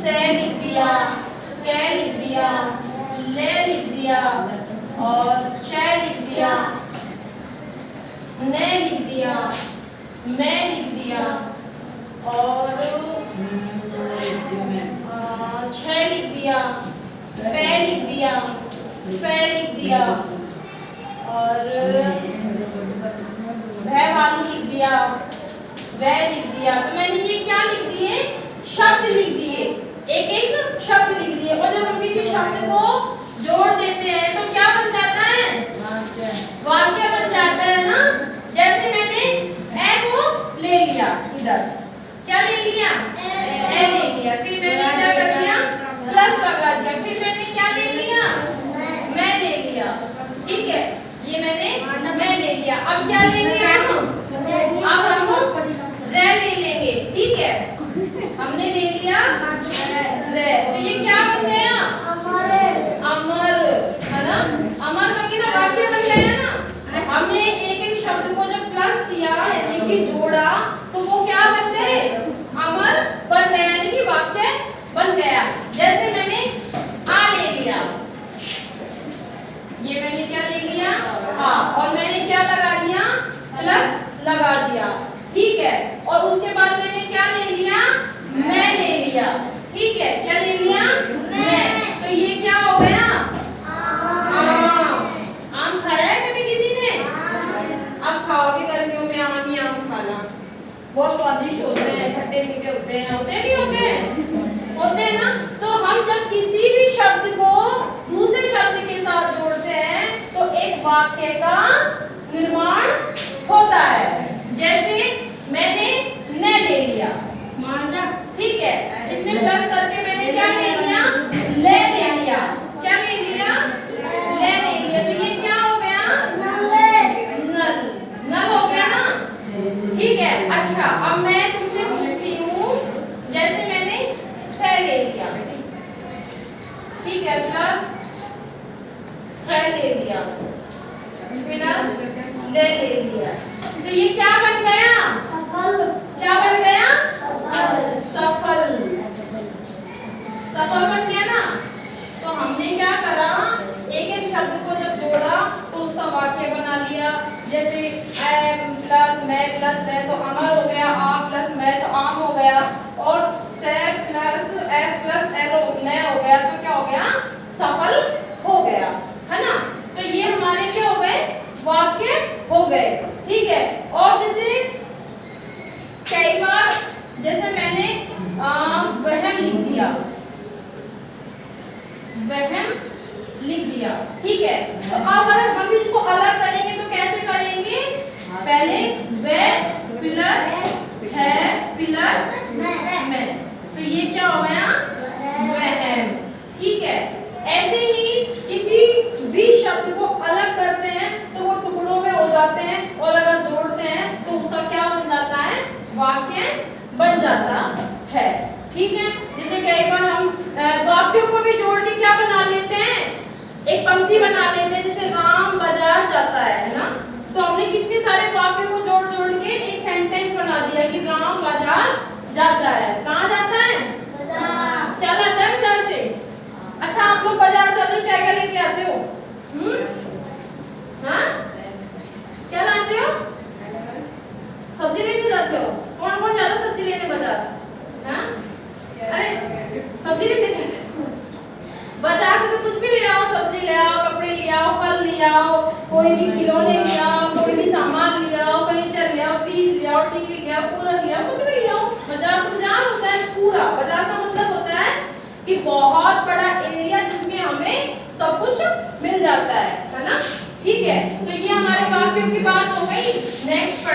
से लिख दिया, कै लिख दिया, ले लिख दिया और च लिख दिया, ने लिख दिया, मैं लिख दिया और छ लिख दिया, पे लिख दिया, फे लिख दिया और वह वालू लिख दिया, वह लिख दिया। तो मैंने ये क्या लिख दिए? शब्द लिख दिए, एक एक शब्द लिख दिए। और जब हम किसी शब्द को जोड़ देते हैं तो क्या बन जाता है? वाक्य बन जाता है ना। जैसे मैंने ए को ले लिया, इधर क्या ले लिया? ए ले लिया, फिर मैंने क्या कर दिया? प्लस लगा दिया, फिर मैंने क्या ले लिया? मैं ले लिया, ठीक है। ये मैंने मैं ले लिया। अब क्या लेंगे हम? अब हम रे ले लेंगे, ठीक है। हमने ले लिया रे, तो ये क्या बन गया? अमर, है ना। अमर बन ना, वाक्य बन गया ना। हमने एक एक शब्द को जब प्लस किया यानी कि जोड़ा तो वो क्या बन गए? अमर बन गया, यानी कि वाक्य बन गया। जैसे मैंने आ ले लिया, ये मैंने क्या ले लिया? आ, और मैंने क्या लगा दिया? प्लस लगा दिया, ठीक है। और उसके बाद मैंने क्या ले लिया? मैं ले लिया, ठीक है। क्या ले लिया? मैं। तो ये क्या हो गया? आम खाया है कभी किसी ने? अब खाओगे गर्मियों में आम ही आम खाना, बहुत स्वादिष्ट होते हैं, खट्टे मीठे होते हैं, होते नहीं होते? होते हैं ना। तो हम जब किसी भी शब्द को दूसरे शब्द के साथ जोड़ते हैं तो एक वाक्य का निर्माण होता है। जैसे मैंने ने ले लिया, ठीक है। इसमें प्लस करके मैंने क्या ले लिया? ले लिया। क्या ले लिया? ले लिया। तो ये क्या हो गया? नल, नल हो गया ना, ठीक है। अच्छा, अब मैं तुमसे पूछती हूँ, जैसे मैंने से ले लिया, ठीक है, प्लस से ले लिया, प्लस ले लिया, तो ये क्या बन गया? क्या बन गया? सफल। सफल बन गया ना। तो हमने क्या करा? एक एक शब्द को जब जोड़ा तो उसका वाक्य बना लिया। जैसे ए प्लस मैं प्लस है तो अमर हो गया, आ प्लस मैं तो आम हो गया, और से प्लस एफ प्लस एल ने हो गया, तो क्या हो गया? सफल हो गया, है ना। तो ये हमारे क्या हो गए? वाक्य हो गए, ठीक है। और जैसे कई बार जैसे मैंने वहम लिख दिया, वहम लिख दिया, ठीक है। तो अब अगर हम इसको अलग करेंगे तो कैसे करेंगे? पहले वे प्लस है प्लस मैं, तो ये क्या हो गया? वहम, ठीक है। ऐसे ही किसी भी शब्द को अलग करते हैं तो वो टुकड़ों में हो जाते हैं, और अगर जोड़ते हैं तो उसका क्या बन जाता है? वाक्य बन जाता है, ठीक है। जैसे कई बार हम वाक्यों को भी जोड़ के क्या बना लेते हैं? एक पंक्ति बना लेते हैं, जैसे राम बाजार जाता है ना। तो हमने कितने सारे वाक्यों को जोड़ जोड़ के एक सेंटेंस बना दिया कि राम बाजार जाता है। कहाँ जाता है? बाजार। क्या लाता है बाजार से? अच्छा, आप लोग बाजार जाते हो, क्या क्या लेके आते हो? हाँ, क्या लाते हो? सब्जी लेने जाते हो? कौन कौन जाता सब्जी लेने बाजार? हाँ, अरे सब्जी लेने जाते हो बाजार से? तो कुछ भी ले आओ, सब्जी ले आओ, कपड़े ले आओ, फल ले आओ, कोई भी खिलौने ले आओ, कोई भी सामान ले आओ, फर्नीचर ले आओ, फ्रिज ले आओ, टीवी ले आओ, कूलर ले आओ, कुछ भी ले आओ। बाजार तो बाजार होता है पूरा। बाजार का मतलब होता है कि बहुत बड़ा एरिया जिसमें हमें सब कुछ मिल जाता है ना, ठीक है। तो ये हमारे वाक्यों की बात हो गई। नेक्स्ट